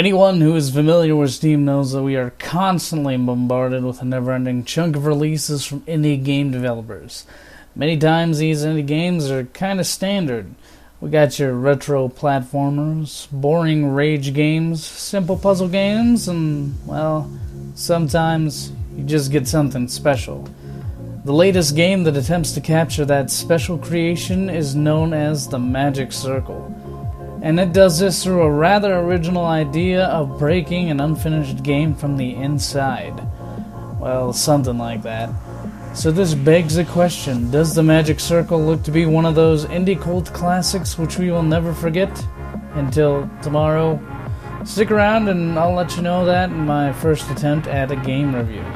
Anyone who is familiar with Steam knows that we are constantly bombarded with a never-ending chunk of releases from indie game developers. Many times these indie games are kind of standard. We got your retro platformers, boring rage games, simple puzzle games, and, well, sometimes you just get something special. The latest game that attempts to capture that special creation is known as the Magic Circle. And it does this through a rather original idea of breaking an unfinished game from the inside. Well, something like that. So this begs the question, does the Magic Circle look to be one of those indie cult classics which we will never forget? Until tomorrow, stick around and I'll let you know that in my first attempt at a game review.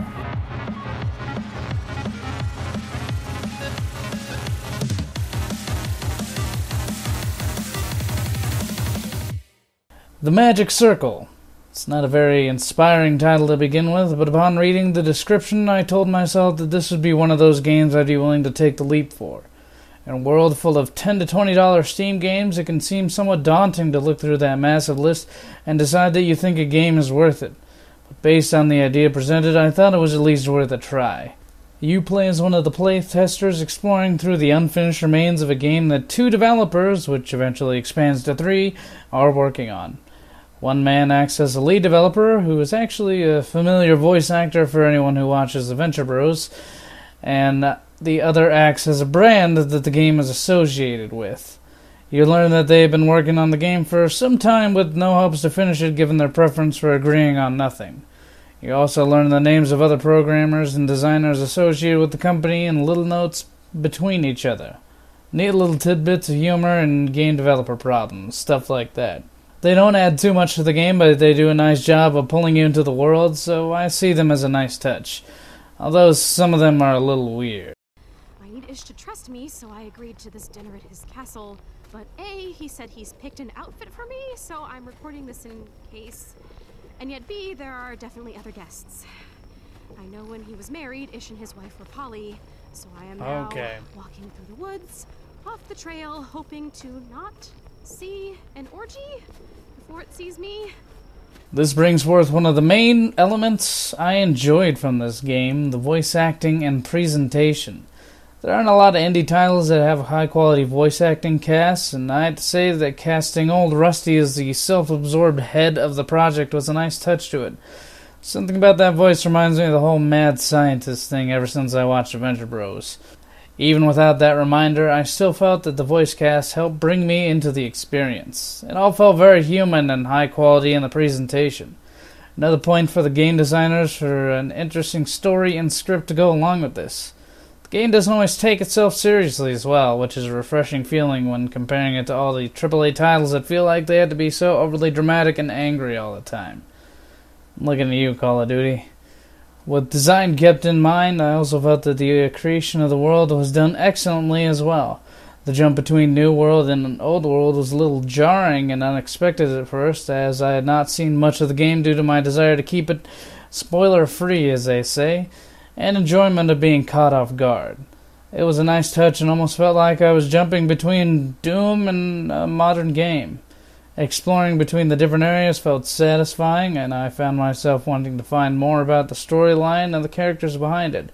The Magic Circle. It's not a very inspiring title to begin with, but upon reading the description, I told myself that this would be one of those games I'd be willing to take the leap for. In a world full of $10 to $20 Steam games, it can seem somewhat daunting to look through that massive list and decide that you think a game is worth it. But based on the idea presented, I thought it was at least worth a try. You play as one of the playtesters exploring through the unfinished remains of a game that 2 developers, which eventually expands to 3, are working on. One man acts as the lead developer, who is actually a familiar voice actor for anyone who watches the Venture Bros, and the other acts as a brand that the game is associated with. You learn that they have been working on the game for some time with no hopes to finish it given their preference for agreeing on nothing. You also learn the names of other programmers and designers associated with the company and little notes between each other. Neat little tidbits of humor and game developer problems, stuff like that. They don't add too much to the game, but they do a nice job of pulling you into the world, so I see them as a nice touch. Although some of them are a little weird. I need Ish to trust me, so I agreed to this dinner at his castle. But A, he said he's picked an outfit for me, so I'm recording this in case. And yet B, there are definitely other guests. I know when he was married, Ish and his wife were poly, so I am now walking through the woods, off the trail, hoping to not see an orgy before it sees me. This brings forth one of the main elements I enjoyed from this game, the voice acting and presentation. There aren't a lot of indie titles that have a high-quality voice acting cast, and I have to say that casting old Rusty as the self-absorbed head of the project was a nice touch to it. Something about that voice reminds me of the whole mad scientist thing ever since I watched Venture Bros. Even without that reminder, I still felt that the voice cast helped bring me into the experience. It all felt very human and high quality in the presentation. Another point for the game designers for an interesting story and script to go along with this. The game doesn't always take itself seriously as well, which is a refreshing feeling when comparing it to all the AAA titles that feel like they had to be so overly dramatic and angry all the time. I'm looking at you, Call of Duty. With design kept in mind, I also felt that the creation of the world was done excellently as well. The jump between New World and Old World was a little jarring and unexpected at first, as I had not seen much of the game due to my desire to keep it spoiler-free, as they say, and enjoyment of being caught off guard. It was a nice touch and almost felt like I was jumping between Doom and a modern game. Exploring between the different areas felt satisfying, and I found myself wanting to find more about the storyline and the characters behind it.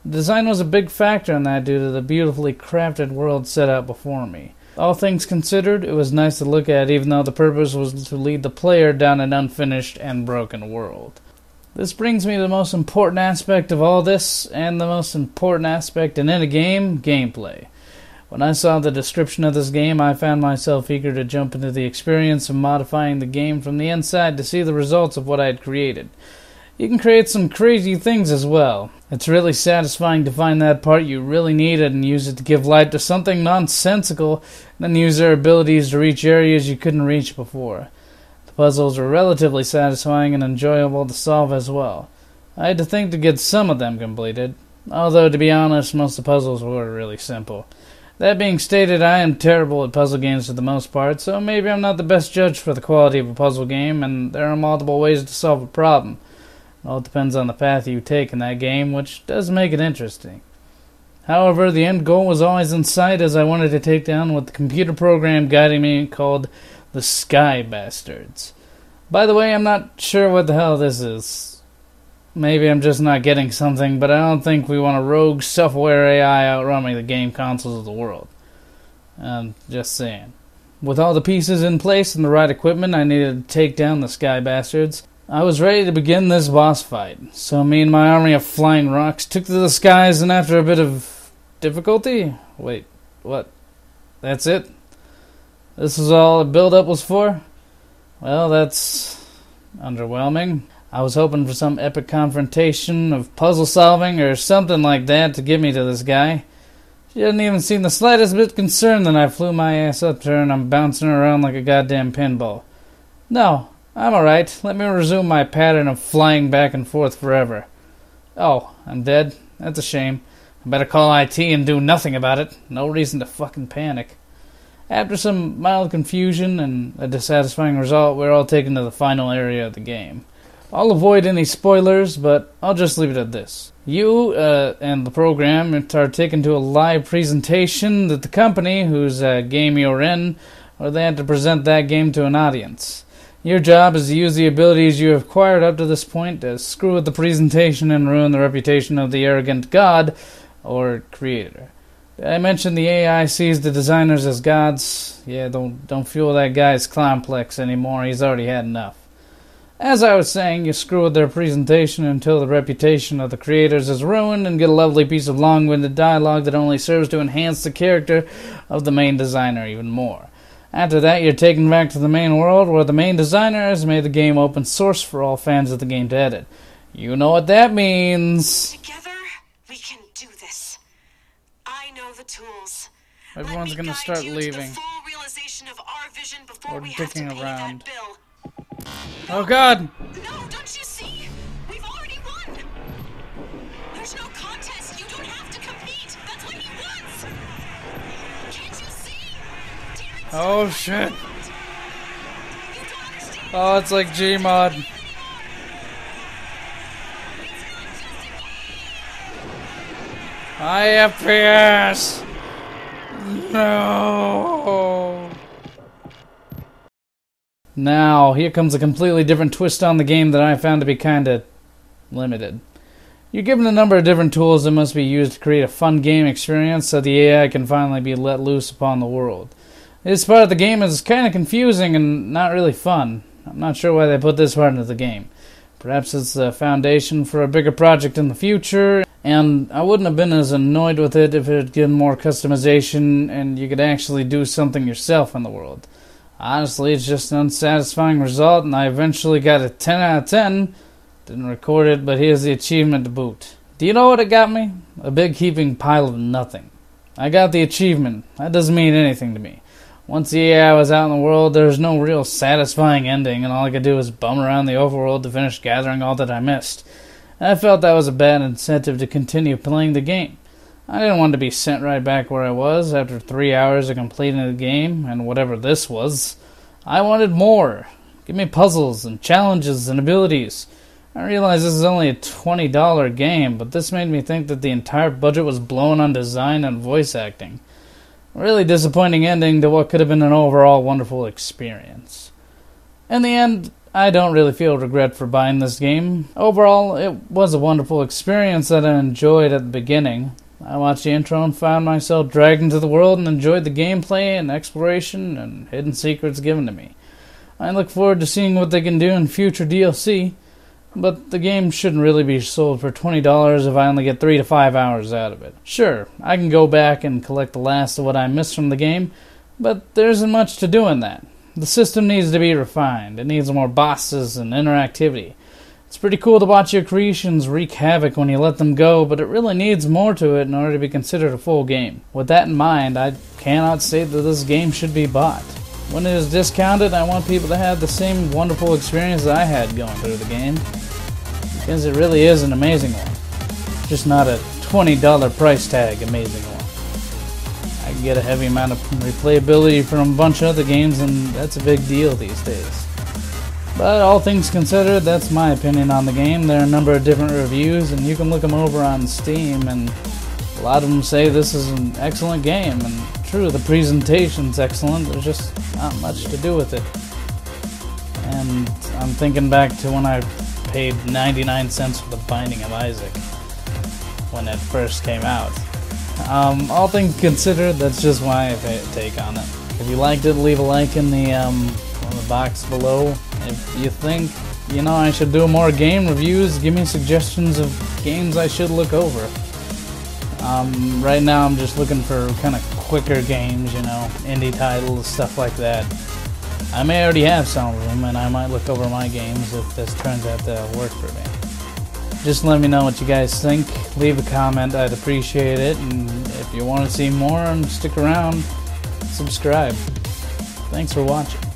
The design was a big factor in that due to the beautifully crafted world set out before me. All things considered, it was nice to look at, even though the purpose was to lead the player down an unfinished and broken world. This brings me to the most important aspect of all this, and the most important aspect in any game, gameplay. When I saw the description of this game, I found myself eager to jump into the experience of modifying the game from the inside to see the results of what I had created. You can create some crazy things as well. It's really satisfying to find that part you really needed and use it to give life to something nonsensical, and then use their abilities to reach areas you couldn't reach before. The puzzles were relatively satisfying and enjoyable to solve as well. I had to think to get some of them completed, although to be honest, most of the puzzles were really simple. That being stated, I am terrible at puzzle games for the most part, so maybe I'm not the best judge for the quality of a puzzle game, and there are multiple ways to solve a problem. It all depends on the path you take in that game, which does make it interesting. However, the end goal was always in sight, as I wanted to take down what the computer program guiding me called the Sky Bastards. By the way, I'm not sure what the hell this is. Maybe I'm just not getting something, but I don't think we want a rogue, self-aware AI outrunning the game consoles of the world. I'm just saying. With all the pieces in place and the right equipment I needed to take down the sky bastards, I was ready to begin this boss fight. So me and my army of flying rocks took to the skies, and after a bit of difficulty... Wait, what? That's it? This was all the build-up was for? Well, that's underwhelming. I was hoping for some epic confrontation of puzzle solving or something like that to get me to this guy. She hadn't even seemed the slightest bit concerned that I flew my ass up to her and I'm bouncing around like a goddamn pinball. No, I'm alright. Let me resume my pattern of flying back and forth forever. Oh, I'm dead? That's a shame. I better call IT and do nothing about it. No reason to fucking panic. After some mild confusion and a dissatisfying result, we're all taken to the final area of the game. I'll avoid any spoilers, but I'll just leave it at this. You and the program are taken to a live presentation that the company, whose game you're in, or they had to present that game to an audience. Your job is to use the abilities you have acquired up to this point to screw with the presentation and ruin the reputation of the arrogant god or creator. I mentioned the AI sees the designers as gods. Yeah, don't fuel that guy's complex anymore. He's already had enough. As I was saying, you screw with their presentation until the reputation of the creators is ruined and get a lovely piece of long-winded dialogue that only serves to enhance the character of the main designer even more. After that, you're taken back to the main world where the main designer has made the game open source for all fans of the game to edit. You know what that means. Together, we can do this. I know the tools. Everyone's going to start leaving. Or dicking around. Oh God! No, don't you see? We've already won. There's no contest. You don't have to compete. That's what he wants. Can't you see? Oh shit! Oh, it's like Gmod. FPS. No. Now, here comes a completely different twist on the game that I found to be kinda limited. You're given a number of different tools that must be used to create a fun game experience so the AI can finally be let loose upon the world. This part of the game is kinda confusing and not really fun. I'm not sure why they put this part into the game. Perhaps it's the foundation for a bigger project in the future, and I wouldn't have been as annoyed with it if it had given more customization and you could actually do something yourself in the world. Honestly, it's just an unsatisfying result, and I eventually got a 10 out of 10. Didn't record it, but here's the achievement to boot. Do you know what it got me? A big heaping pile of nothing. I got the achievement. That doesn't mean anything to me. Once the AI was out in the world, there was no real satisfying ending, and all I could do was bum around the overworld to finish gathering all that I missed. And I felt that was a bad incentive to continue playing the game. I didn't want to be sent right back where I was after 3 hours of completing the game, and whatever this was. I wanted more. Give me puzzles and challenges and abilities. I realize this is only a $20 game, but this made me think that the entire budget was blown on design and voice acting. A really disappointing ending to what could have been an overall wonderful experience. In the end, I don't really feel regret for buying this game. Overall, it was a wonderful experience that I enjoyed at the beginning. I watched the intro and found myself dragged into the world and enjoyed the gameplay and exploration and hidden secrets given to me. I look forward to seeing what they can do in future DLC, but the game shouldn't really be sold for $20 if I only get 3 to 5 hours out of it. Sure, I can go back and collect the last of what I missed from the game, but there isn't much to do in that. The system needs to be refined. It needs more bosses and interactivity. It's pretty cool to watch your creations wreak havoc when you let them go, but it really needs more to it in order to be considered a full game. With that in mind, I cannot say that this game should be bought. When it is discounted, I want people to have the same wonderful experience that I had going through the game, because it really is an amazing one. Just not a $20 price tag amazing one. I can get a heavy amount of replayability from a bunch of other games, and that's a big deal these days. But all things considered, that's my opinion on the game. There are a number of different reviews, and you can look them over on Steam, and a lot of them say this is an excellent game, and true, the presentation's excellent, there's just not much to do with it. And I'm thinking back to when I paid 99 cents for The Binding of Isaac when it first came out. All things considered, that's just my take on it. If you liked it, leave a like in the box below. If you think, I should do more game reviews, give me suggestions of games I should look over. Right now I'm just looking for kind of quicker games, indie titles, stuff like that. I may already have some of them, and I might look over my games if this turns out to work for me. Just let me know what you guys think. Leave a comment, I'd appreciate it. And if you want to see more and stick around, subscribe. Thanks for watching.